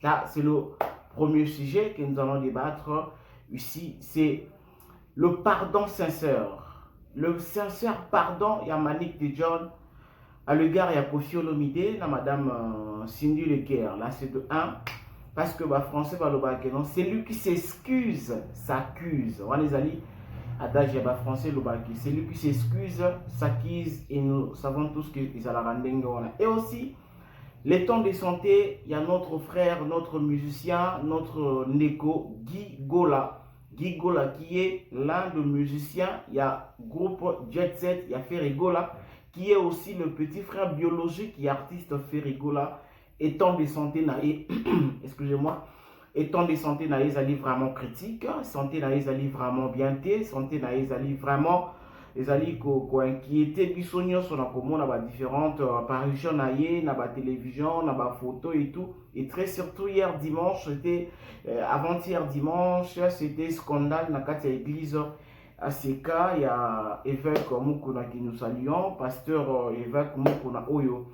Là, c'est le premier sujet que nous allons débattre ici, c'est le pardon sincère. Le sincère pardon, il y a Manick de John, à l'égard, il y a Koffi Olomide, la madame Cindy Lequer. Là, c'est de 1. Parce que bah, français, bah, c'est lui qui s'excuse, s'accuse. On les alliés, adage, bah, français, c'est lui qui s'excuse, s'accuse, et nous savons tous qu'ils ont la rendingue. Et aussi, les temps de santé, il y a notre frère, notre musicien, notre Neko, Guy Gola. Guy Gola qui est l'un des musiciens, il y a groupe Jet Set, il y a Ferrigola, qui est aussi le petit frère biologique, qui est artiste Ferrigola. Étant de santé, excusez-moi, étant de santé, ils allaient vraiment critique, santé, ils allaient vraiment bien, santé, ils allaient vraiment. Les alliés qui inquiétaient bisognos sur la commune, différentes apparitions na la télévision, na photo et tout. Et très surtout hier dimanche, c'était avant-hier dimanche, c'était scandale dans la église à CK. Il y a évêque Mukuna qui nous saluons, pasteur évêque Mukuna Oyo.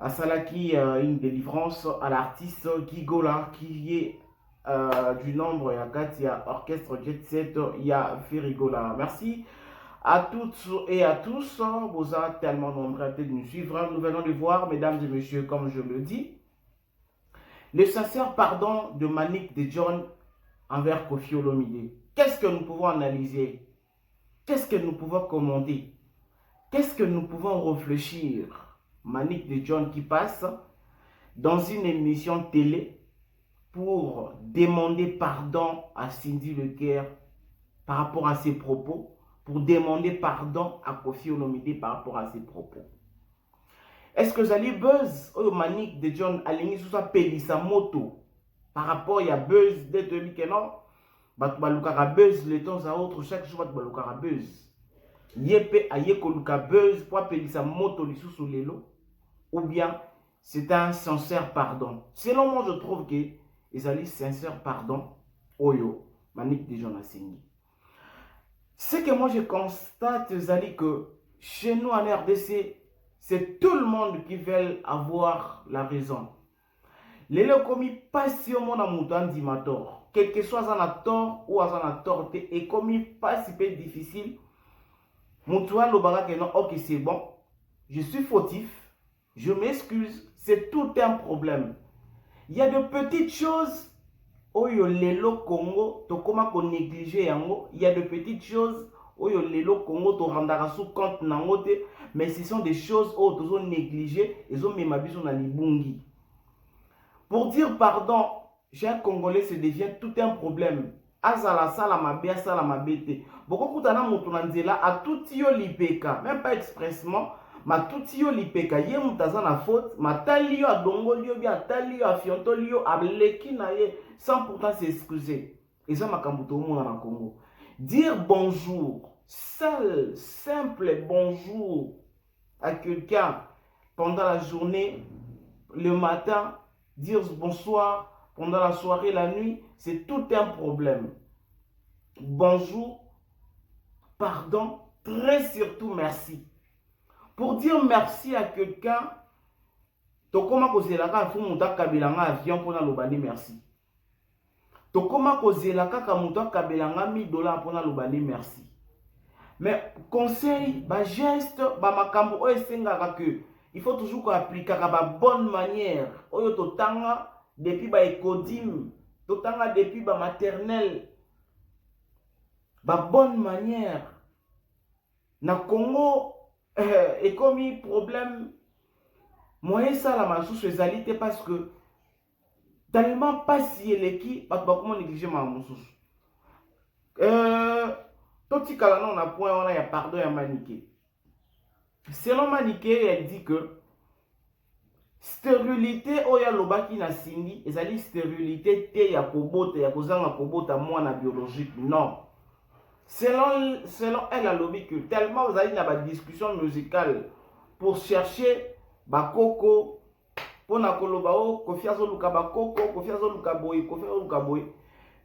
À Salaki, une délivrance à l'artiste Gigola qui est du nombre, il y a orchestre Jet Set, il y a Ferrigola. Merci à toutes et à tous. Vous êtes tellement nombreux de nous suivre. Nous venons de voir, mesdames et messieurs, comme je le dis, le sincère pardon de Manick de John envers Koffi Olomide. Qu'est-ce que nous pouvons analyser? Qu'est-ce que nous pouvons commenter? Qu'est-ce que nous pouvons réfléchir? Manick de John qui passe dans une émission télé pour demander pardon à Cindy Lequer par rapport à ses propos, pour demander pardon à Koffi Olomide par rapport à ses propos. Est-ce que Zali buzz au Manick de John aligné sous sa pelissa moto par rapport à buzz d'être lui que non, baluka buzz les temps à autre chaque jour baluka buzz. Yepe aye koluka buzz pour pelissa moto li sous lelo ou bien c'est un sincère pardon. Selon moi je trouve que Zali sincère pardon oyo Manick de John a signé. Ce que moi je constate, Zali, que chez nous en RDC, c'est tout le monde qui veut avoir la raison. Les gens commis pas si au monde a mouton dimator, quel que soit un tort ou un tort, et commis pas si peu difficile. Moutoua le barak non, ok c'est bon, je suis fautif, je m'excuse, c'est tout un problème. Il y a de petites choses. Oyo lelo Congo, to koma ko négliger yango. Il y a de petites choses. Oyo lelo Congo, to randara sous compte nangote. Mais ce sont des choses où to sont négligées. Ils ont même abusé na libungi. Pour dire pardon, chez un Congolais, ça devient tout un problème. Azala sala mabe, sala mabete. Beaucoup kutana mutunanzela a tout yo lipeka, même pas expressement. Ma tout yo lipeka ye mutaza na faute, ma tali yo adongo lio bien tali yo afionto lio ableki na ye sans pourtant s'excuser. Et ça makambuto mona na Congo. Dire bonjour, seul simple bonjour à quelqu'un pendant la journée, le matin, dire bonsoir pendant la soirée, la nuit, c'est tout un problème. Bonjour, pardon, très surtout merci. Pour dire merci à quelqu'un, tokoma kozelaka fu muta kabelanga avion pona lobani merci. Tokoma kozelaka ka muta kabelanga $1000 pona lobani merci. Mais conseil, ba geste, ba makambo o esengaka que il faut toujours appliquer ba bonne manière. Oyo totanga depuis ba écodim, totanga depuis ba maternelle. Ba bonne manière. Na Congo et comme il problème, moi ça la massouche ezalité parce que tellement pas si elle est qui, pas comment négliger ma massouche. Toti kalana on a point on a ya pardon ya Manické. Selon Manické, elle dit que stérilité oya lobaki na Cindy, ezali stérilité te ya kobota ya kozanga kobota mwana biologique non. Selon elle a lobby que tellement vous avez une discussion musicale pour chercher bakoko pour na koloba o kofiazo luka bakoko kofiazo luka boy kofiazo luka boy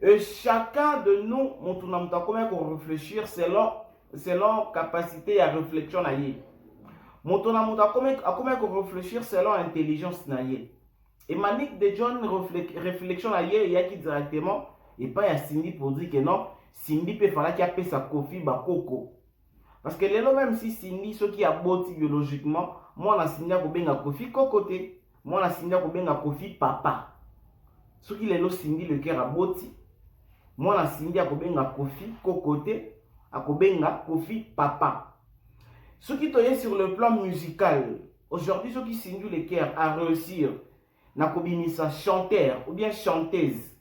et chacun de nous montuna muta comment qu'on réfléchir selon capacité à réflexion na yé montuna muta comment qu'on réfléchir selon intelligence na yé Et Manic de John, réflexion à hier, il y a qui directement, et pas à Cindy pour dire que non, Cindy peut faire qu'il a fait sa Kofi, ba Coco. Parce que là, même si Cindy, ceux qui a bâti biologiquement, moi, on a Cindy à Kobenga Kofi, Kokoté. Moi, on a Cindy à Kobenga Kofi, papa. Ceux qui les Cindy, le cœur a bâti. Moi, on a Cindy à Kobenga Kofi, Kokoté, à Kobenga Kofi, papa. Ceux qui sont sur le plan musical, aujourd'hui, ceux qui Cindy le cœur à réussir, nakobimisa chanteur ou bien chanteuse.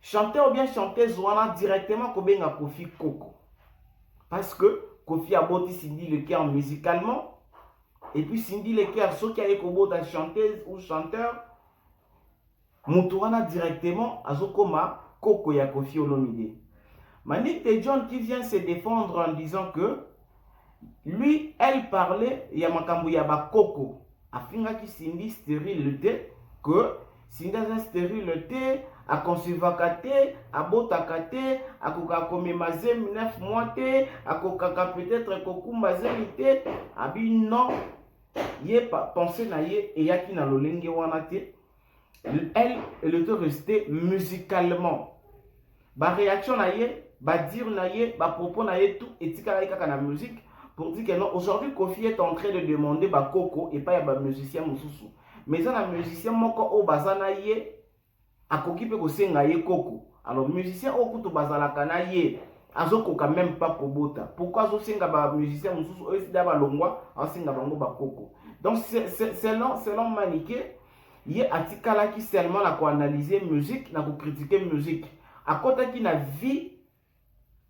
Chanteur ou bien chanteuse, on a directement Kobenga Kofi Koko. Parce que Kofi a bâti Cindy le cœur musicalement. Et puis Cindy le cœur, ceux qui a été chanteuse ou chanteur, Moutouana directement à Zokoma Koko ya Kofi Olomide. Manic de John qui vient se défendre en disant que lui, elle parlait, il y a Makambu Yaba Koko. Afinga qui Cindy stérile que Cindy a stérile a concevoir kate, a botakate, a kokakome mazem 9 mois te, a kokaka peut-être kokumba zelite, a bi non, yé pas pensé na yé et yaki na lolenge wanate. Elle était restée musicalement. Ba réaction na yé, ba dire na yé, ba propos na yé tout etika la kaka na musique pour dire que non, aujourd'hui Kofi est en train de demander ba Koko et pas ya ba musicien mususu. Mais ça na musicien moko o bazana yé akoki pe kosenga ye Koko. Alors musicien okutu bazalaka na ye azokoka même pas kobota. Pourquoi azosenga ba musicien mususu eux sida ba longwa asenga bango ba Koko. Donc selon Maniké, ye atikala ki seulement na ko analyser musique, na ko critiquer musique. À côté qui na vie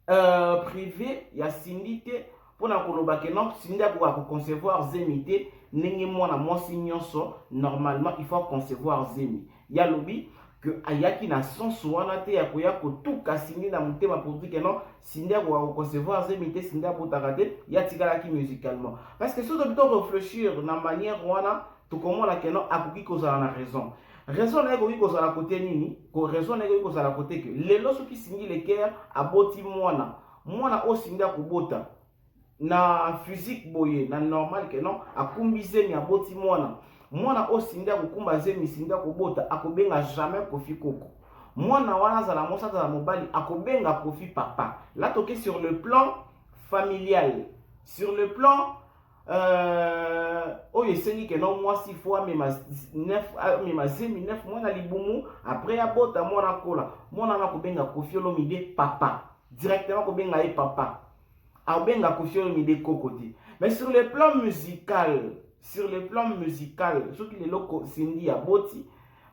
privée ya Cindy te pour na koloba ke non Cindy a ko concevoir zemité ndenge mwana mwasi nyonso normalement il faut concevoir zemi. Ya lobi que ayaki na sens wana te ya koya ko tuka Cindy na mutema pour dire que non Cindy a concevoir zemité Cindy a botaka te ya tikala ki musicalement. Parce que si on doit réfléchir na manière wana tout comment la que non akoki kozala na raison. Raison na koki kozala côté nini ko raison na koki kozala côté que lelo soki Cindy le cœur aboti mwana o Cindy akobota na physique boye na normal que non akumbise mi aboti mwana o Cindy akokumba zemi Cindy akobota akobenga jamais Kofi Koko. Mwana wana zala mosa za mobali akobenga Kofi papa. Là toke sur le plan familial, sur le plan oyo esengi ke non mwasi fois mais ma zemi 9 mois na libumu après abota mwana kola mwana na kobenga Kofi Olomide papa directement kobenga ye papa abenga Kofi Olomide Kokoti. Mais sur le plan musical, ce qui est loko Cindy a boti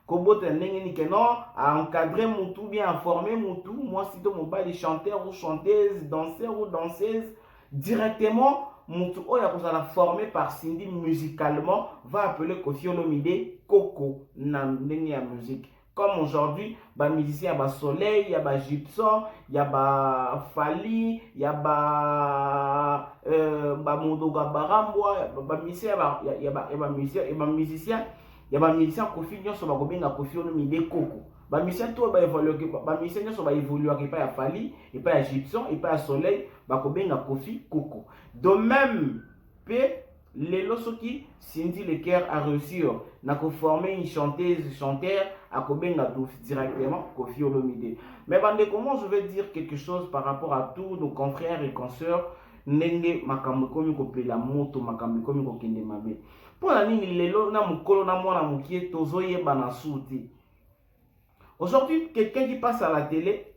kobota ndenge ni ke non a encadrer mutu bien a former mutu moi si to mobile chanteur ou chanteuse danseur ou danseuse directement mutu oya kozala formé par Cindy musicalement va appeler Kofi Olomide Koko na ndenge ya musique. Comme aujourd'hui, ba musicien, ba Soleil, il y a ba Gibson, il y a ba Fali, il y a ba Mondoga Barambwa, ba musicien, il y a ba musicien, il y a ba musicien Kofi nyonso ba kobenga Kofi Olomide Koko. Ba musicien to ba évoluer, ba musicien nyonso ba évoluer pas ya Fali, et pas ya Gibson, et pas ya Soleil, ba kobenga Kofi Koko. De même, les losoki Cindy le cœur a réussi à former une chanteur à Kobenga directement Kofi Olomide. Mais comment je vais dire quelque chose par rapport à tous nos confrères et consoeurs nenge makambo komi ko pela moto makambo komi ko kende mabe. Pour la nini lelo na mukolo na mwana mukie tozoye bana souti. Aujourd'hui, quelqu'un qui passe à la télé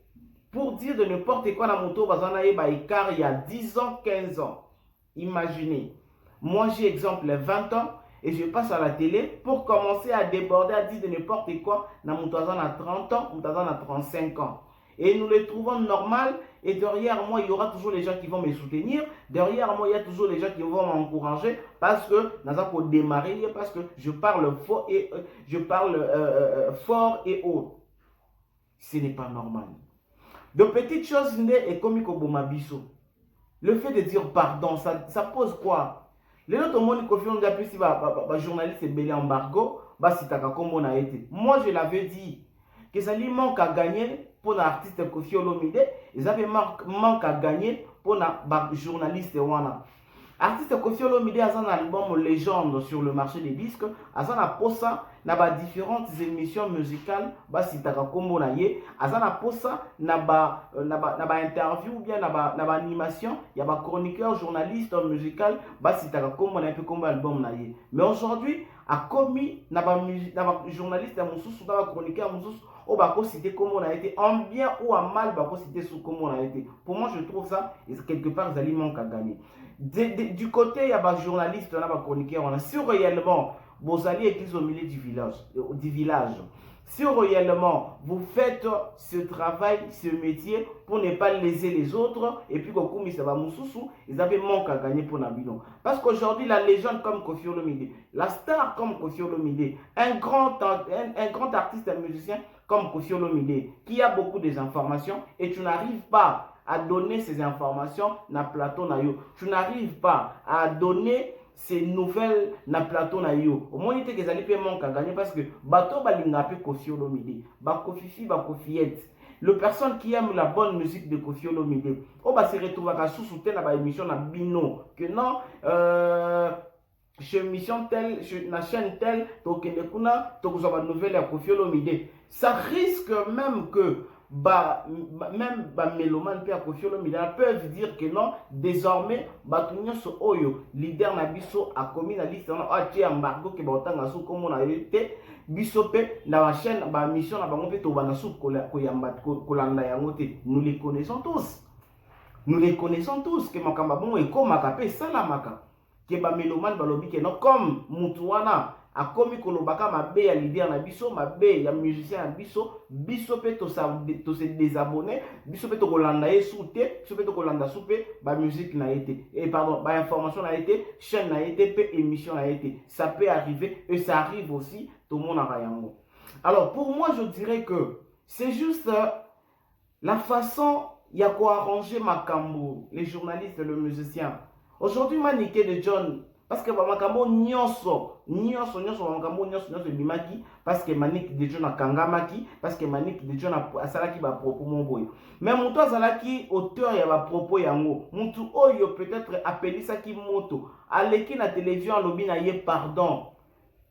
pour dire de n'importe quoi na moto bazana ye ba écart il y a 10 ans, 15 ans. Imaginez. Moi, j'ai exemple 20 ans et je passe à la télé pour commencer à déborder, à dire de n'importe quoi. Dans mon toisan à 30 ans, mon toisan à 35 ans. Et nous les trouvons normal. Et derrière moi, il y aura toujours les gens qui vont me soutenir. Derrière moi, il y a toujours les gens qui vont m'encourager parce que nous avons démarrer, parce que je parle fort et haut. Ce n'est pas normal. De petites choses, et comme le fait de dire pardon, ça pose quoi? Les autres monde Kofi on a si journaliste belé embargo, moi je l'avais dit que ça lui manque à gagner pour l'artiste Kofi Olomide, ils avaient manque à gagner pour la journaliste wana. Artiste Koffi Olomide a un album légende sur le marché des disques, a posa na ba différentes émissions musicales, ba sitaka kombo na ye, na posa na ba interview ou bien na ba animation, ya ba chroniqueur journaliste musical, ba sitaka kombo na pe kombo album na ye. Mais aujourd'hui, a commis na ba journaliste ya mususu, na ba chroniqueur mususu, o bako cité comment on a été en bien ou en mal, bako cité sous comment on a été. Pour moi, je trouve ça quelque part Zali manque à gagner. Du côté, il y a des journalistes, il y a des chroniqueurs, on a si réellement vos alliés étaient au milieu du village, si réellement vous faites ce travail, ce métier pour ne pas léser les autres, et puis comme ça va moussoussou, ils avaient manque à gagner pour Nabino. Parce qu'aujourd'hui, la légende comme Koffi Olomide, la star comme Koffi Olomide, un grand artiste, un musicien comme Koffi Olomide, qui a beaucoup d'informations, et tu n'arrives pas à donner ces informations na plateau na yo. Tu n'arrives pas à donner ces nouvelles na plateau na yo. Au moins, il y a des manques à gagner parce que bateau balinga pe Koffi Olomide, ba Kofifi, ba Kofiette. Le personne qui aime la bonne musique de Koffi Olomide, on va se retrouver à sous-soutenir dans l'émission na Bino. Que non, chez émission telle, chez la chaîne telle, tu as une nouvelle à Koffi Olomide. Ça risque même que même mélomane pe Koffi Olomide peuvent dire que non, désormais batunyo so oyo leader na biso a commis na liste on a tia embargo ke botanga sou comme on a été biso pe na la chaîne ba mission na bango pe to bana sou ko yamba ko landa yango te. Nous les connaissons tous que makamba bon e ko makape sala maka ke ba mélomane balobi ke non comme mutuana a commis kolobaka mabe ya leader na biso, mabe ya musicien na biso, biso pe to se désabonner, biso pe to kolanda ye soute, biso pe to kolanda soupe, ba musique na été, et pardon, ba information na été, chaîne na été, pe émission na été. Ça peut arriver et ça arrive aussi, tout le monde a rayango. Alors pour moi, je dirais que c'est juste la façon ya ko arranger Makambo, les journalistes, le musicien. Aujourd'hui, Maniké de John, parce que Makambo nyonso Makambo nyonso bimaki parce que Manik de John a kangamaki parce que Manik de John a salaki ba propos mon boy. Mais muto azalaki auteur ya ba propos yango. Mutu oyo peut-être appelissaki moto. Aleki na télévision alobi na ye pardon.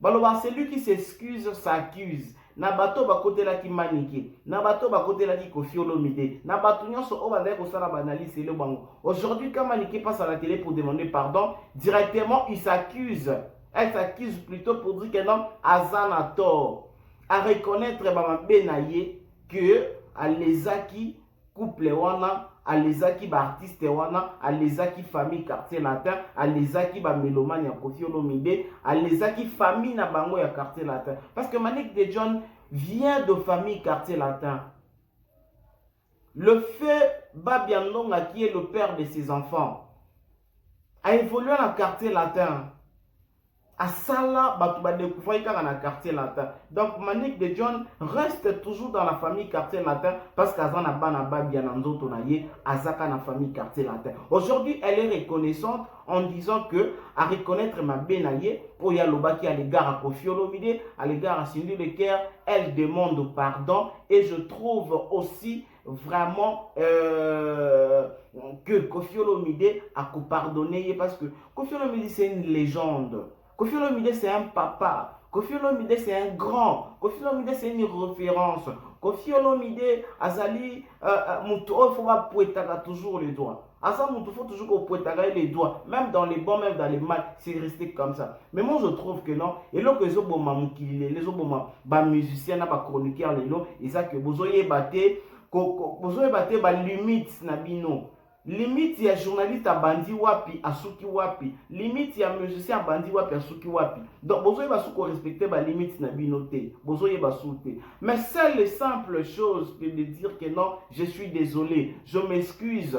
Baloba celui qui s'excuse s'accuse. Na bato bakotela ki Manike, na bato bakotela ki Koffi Olomide, na bato nyonso o bandai ko sala banalise le bango. Aujourd'hui quand Manike passe à la télé pour demander pardon, directement il s'accuse. Elle s'accuse plutôt pour dire que non, Azan a tort. À reconnaître Benaye que Alezaki couple wana, Alezaki ba artiste wana, Alezaki famille quartier latin, Alezaki ba mélomane ya Koffi Olomide, Alezaki famille na bango ya quartier latin. Parce que Manik de John vient de famille quartier latin. Le fait Babiandonga qui est le père de ses enfants a évolué dans le quartier latin. À Sala, Batouba découvert dans le quartier latin. Donc Manik de John reste toujours dans la famille quartier latin parce qu'Azana Banaba Biananzo Tonaye, Azaka na famille quartier latin. Aujourd'hui, elle est reconnaissante en disant que, à reconnaître ma Benaye, Oya Lobaki à l'égard à Koffi Olomide, à l'égard à Cindy Leker, elle demande pardon et je trouve aussi vraiment que Koffi Olomide a pardonné parce que Koffi Olomide c'est une légende. Koffi Olomide c'est un papa. Koffi Olomide c'est un grand. Koffi Olomide c'est une référence. Koffi Olomide azali muto il faut pas pointer toujours les doigts. Asa muto faut toujours pointer les doigts, même dans les bons, même dans les mal, c'est resté comme ça. Mais moi je trouve que non. Et là que les oboma mukile, les oboma ba musiciens na ba chroniqueurs les lo, et ça que bozoye baté, bozoye baté ba limite na bino. Limite ya journaliste a bandi wapi asuki wapi, limite ya musicien a bandi wapi asuki wapi. Donc bozoye ba suko respecter ba limite na binoté, bozoye ba souté. Mais c'est les simples choses que de dire que non, je suis désolé, je m'excuse.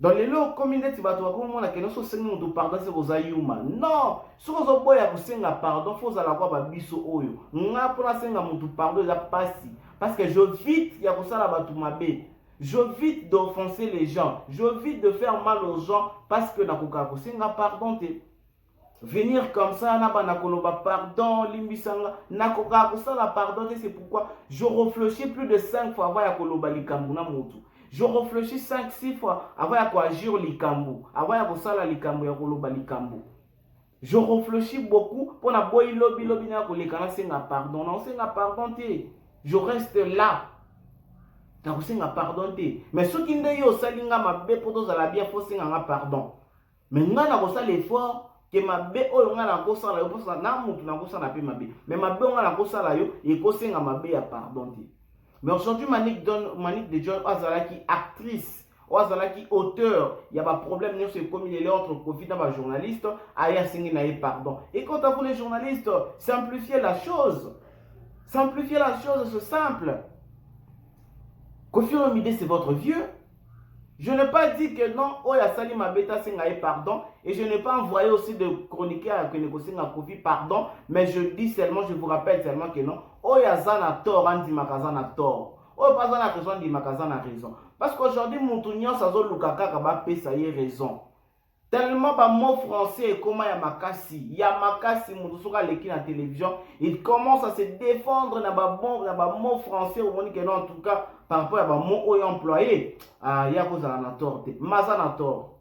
Dans les lots communautés bato comme on a que non so sengi de pardon c'est vos ayuma. Non, si vous avez boya ko senga pardon, faut ala kwa ba biso oyo. Nga pona senga mutu pardon ya pasi parce que je vite ya ko sala batu mabe. Je vite d'offenser les gens. Je vite de faire mal aux gens parce que nakoka kosenga pardon te. Venir comme ça, nakoloba pardon, limbisanga, nakoka kosala pardon te, c'est pourquoi je réfléchis plus de 5 fois avant ya koloba likambu na mutu. Je réfléchis 5-6 fois avant de agir likambo, avant de sala likambo ya koloba likambo. Je réfléchis beaucoup pour na boy lobby na kolekana senga pardon. Non senga pardon te. Je reste là. Na senga pardon te. Mais ceux qui ndeye osalinga mabe poto za bien faut senga pardon. Mais nga na kosala l'effort que mabe oyo nga na kosala yo posa na mutu na kosala pe mabe. Mais mabe nga na kosala yo e kosenga mabe ya pardon te. Mais aujourd'hui Manick de John azalaki actrice, azalaki auteur, il y a pas problème n'est-ce comme il est entre profit dans journaliste, aya singi na pardon. Et quant à vous les journalistes, simplifiez la chose. Simplifiez la chose, c'est simple. Koffi Olomide c'est votre vieux. Je n'ai pas dit que non, Oya Sali Mabeta Sengaye pardon, et je n'ai pas envoyé aussi de chroniquer à Kenekosenga Koffi pardon, mais je dis seulement, je vous rappelle seulement que non, Oya Zana tort, Andi Makazana tort. Oya Zana raison, Andi Makazana raison. Parce qu'aujourd'hui, Moutounian Sazo Lukaka Kaba ça y est raison. Tellement de mots français comme Yamakasi, Moutousoka Leki na télévision, il commence à se défendre dans mots français au moment que non, en tout cas, par rapport à mots employés. Ah, il y a cause à la tort, Mazana tort.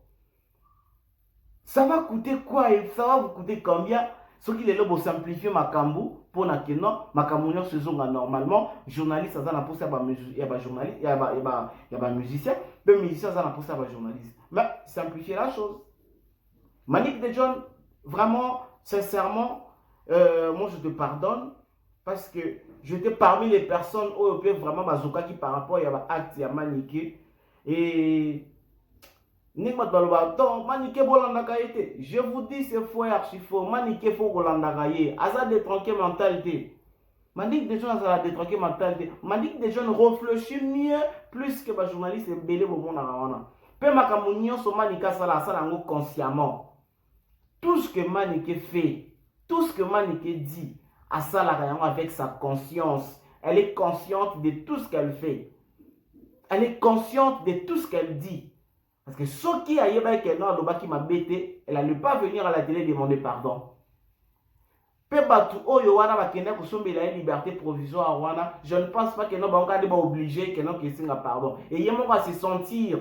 Ça va coûter quoi? Ça va vous coûter combien? Ce qui est là pour simplifier ma cambou, pour na non, ma camounion se zonga normalement, journaliste, ça n'a pas ça, il y a journaliste, il y a musicien, mais musicien, ça n'a pas ça, journaliste. Mais simplifier la chose. Manick de John, vraiment, sincèrement, moi je te pardonne parce que j'étais parmi les personnes où il y a vraiment Bazoka qui par rapport à l'acte de Manick. Et je vous dis c'est faux et archi faux. Manick faut Rolandagaye. Aza détranqué mentalité. Manick de John a la détranqué mentalité. Manick de John réfléchit mieux plus que les journalistes et belé au monde. Peu ma camounion so Manick sala sala consciemment. Tout ce que Manick fait, tout ce que Manick dit, à ça avec sa conscience. Elle est consciente de tout ce qu'elle fait. Elle est consciente de tout ce qu'elle dit. Parce que ce qui a yéba qui m'a bêté, elle n'allait pas venir à la télé demander pardon. Liberté provisoire, je ne pense pas que nous sommes obligés que nous sommes pardon. Et il y a se sentir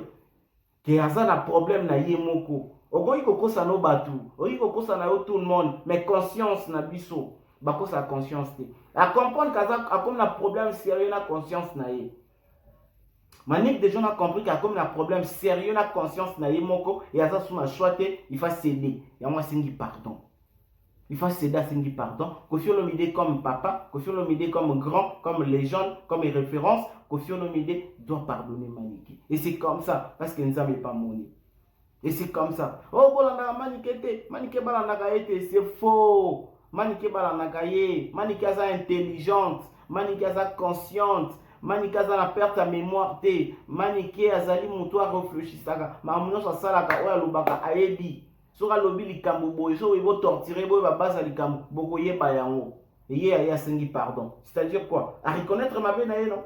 que ça a un problème na yemoko. Ogoyi kokosa no batu, ogoyi kokosa na tout le monde, mais conscience na biso, bakosa conscience te. À comprendre que comme un problème sérieux na conscience na ye. Manick de John a compris qu'il y a comme un problème sérieux na conscience na ye moko et à ça sous ma choité, il faut céder. Et moi c'est pardon. Il faut céder à Cindy pardon. Koffi Olomide comme papa, Koffi Olomide comme grand, comme légende, comme référence, Koffi Olomide doit pardonner Manick. Et c'est comme ça parce que nous n'avons pas monnaie. Et c'est comme ça. Oh, bolanda Manick balanagaye, c'est faux. Manick balanagaye, Manick est intelligente, Manick est consciente, Manick a la perte à mémoire te, Manick azali mutu a réfléchissaka, mamuno sa salaka oya lobaka ayebi. Soka lobi likambo boy, so ibo torturer boy ba base likambo, boko yeba yango. Et ya sengi pardon. C'est-à-dire quoi? À reconnaître ma bena non.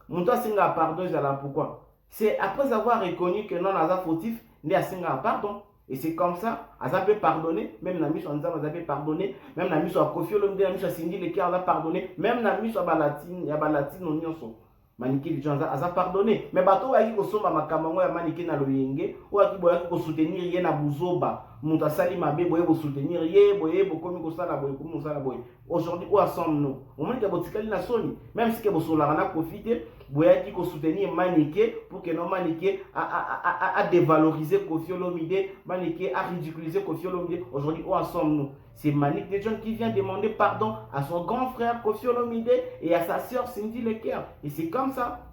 Mutu senga pardon, j'ala pourquoi? C'est après avoir reconnu que non asa fautif, ne a senga pardon. Et c'est comme ça, asa peut pardonner, même na miso nzamba asa peut pardonner, même na miso a Koffi Olomide, na miso Cindy Leker a pardonné, même na miso balatine, ya balatine nyonso. Manick de John a pardonné. Mais bateau a dit que somba makamango ya Manick na loyenge, ou a dit que soutenir ye na buzoba, muta sali mabe boye bo soutenir ye, boye bo komi ko sala boye ko musala boye. Aujourd'hui où sommes-nous? Au moment que botikali na soni, même si que bo solara na profiter, boye dit que soutenir Manick pour que non Manick a dévalorisé Koffi Olomide, Manick a ridiculisé Koffi Olomide. Aujourd'hui où sommes-nous? C'est Manick de John qui vient demander pardon à son grand frère Koffi Olomide et à sa sœur Cindy Leker. Et c'est comme ça.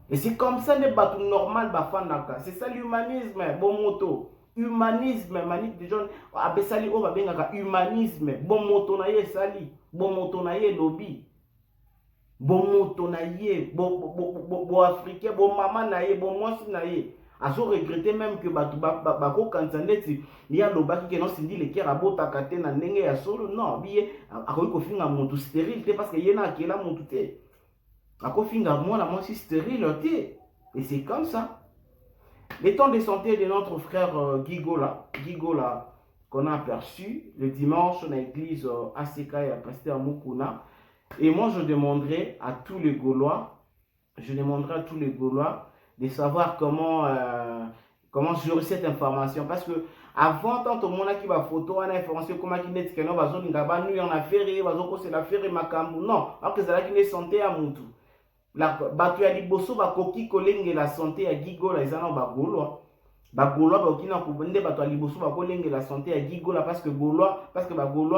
Et c'est comme ça le bateau normal bafandaka. C'est ça l'humanisme, bon moto. Humanisme, Manick de John. Abesali o babengaka humanisme. Bon moto na ye sali. Bon moto na ye lobby. Bon moto na ye. Bon africain. Bon maman na ye. Bon mwasi na ye. Azo regretter même que bako kanzandeti il y a lobaki que non Cindy Leker abota kate na ndenge ya solo non biye akoki kofinga mutu stérile parce que yena akela mutu te akofinga mwana mwasi stérile te et c'est comme ça. L'état de santé de notre frère Gigola qu'on a aperçu le dimanche dans l'église ACK et à pasteur Mukuna, et moi je demanderai à tous les Gaulois de savoir comment gérer cette information. Parce que avant, tant au monde qui va photo, on a information comment qui n'est que non, bazo n'ingaba nu en affaire, bazo ko c'est l'affaire makambu. Non, alors que ça là qui n'est santé à mutu. La batu ya liboso ba koki kolenge la santé ya gigola ezana ba golo. Ba golo ba okina kubende batu ya liboso ba kolenge la santé ya gigola parce que ba golo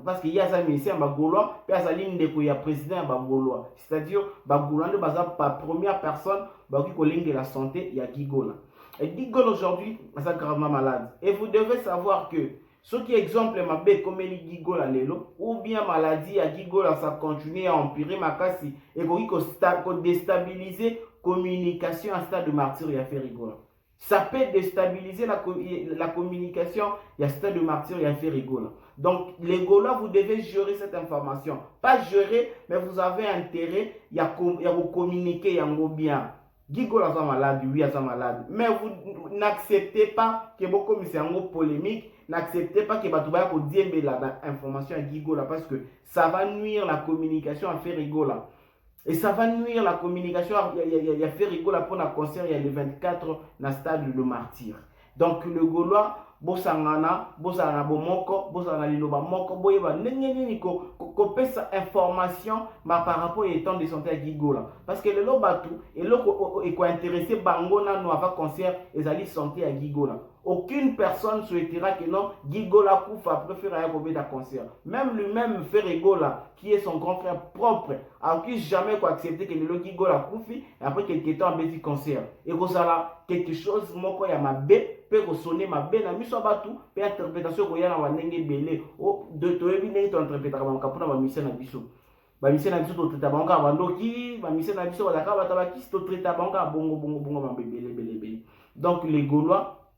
parce que y a ça ministère ba golo pe azali ndeko ya président ba golo. C'est-à-dire ba golo ndo baza pa première personne ba koki kolenge la santé ya gigola. Et Gigol aujourd'hui, c'est gravement malade. Et vous devez savoir que ce qui est exemple mabe comme les Gigol à l'élo, ou bien maladie à Gigol, ça continue à empirer ma casse et qu'on déstabiliser communication à stade de martyr et à faire rigoler. Ça peut déstabiliser la communication et à stade de martyr et à faire rigoler. Donc les Gaulois, vous devez gérer cette information. Pas gérer, mais vous avez intérêt à vous communiquer bien. Gigol est malade, oui, est malade. Mais vous n'acceptez pas que beaucoup de polémique, n'acceptez pas que vous dites l'information à Gigol parce que ça va nuire la communication à faire rigoler. Et ça va nuire la communication à faire rigoler pour le concert il y a le 24 dans le stade de Martyr. Donc le Gaulois, bosangana bomoko bosana liloba moko boyeba nini ko pesa information par rapport au temps de santé à Gigola parce que le lobatu et loko ko intéressé bango na no avant concert ezali santé à Gigola. Aucune personne souhaitera que non Gigola Koufa préfère à un concert. Même lui-même Ferregola qui est son grand frère propre a qui jamais accepter que le Gigola Koufi après quelques temps un petit concert et ça quelque chose moko ya mabe peut sonner ma belle na miso batu peut interprétation ko yana wa ndenge belé o de to ebi ndenge to interpréter ba kapuna ba mission na biso to traiter ba ngaka bandoki ba mission na biso ba ka ba tabaki to traiter ba ngaka bongo ba belé. Donc les Gaulois,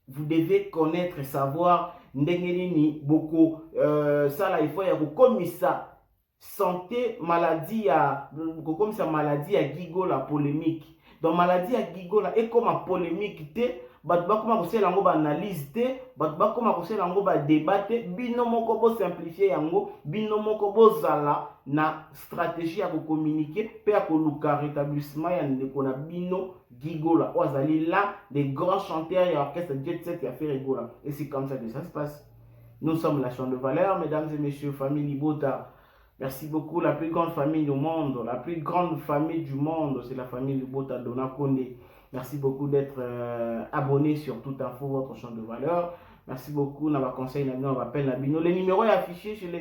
vous devez connaître et savoir ndenge nini beaucoup ça là il faut ya ko komisa santé maladie à comme ça maladie à Gigola polémique. Donc maladie à Gigola et comme polémique té batu bakoma kosala yango ba analyse te batu bakoma kosala yango ba débat te bino moko bo simplifier yango bino moko bozala na stratégie ya ko communiquer pe ya ko luka rétablissement ya ndeko na bino Gigola ozali là des grands chanteurs et orchestre jet set ya faire Gigola et c'est comme ça que ça se passe. Nous sommes la Chambre de Valeur, mesdames et messieurs, famille Libota. Merci beaucoup, la plus grande famille du monde, la plus grande famille du monde, c'est la famille Libota Dona Kondé. Merci beaucoup d'être abonné sur Tout Info, votre Champ de Valeur. Merci beaucoup, on va conseiller, on va appeler la bino. Le numéro est affiché chez les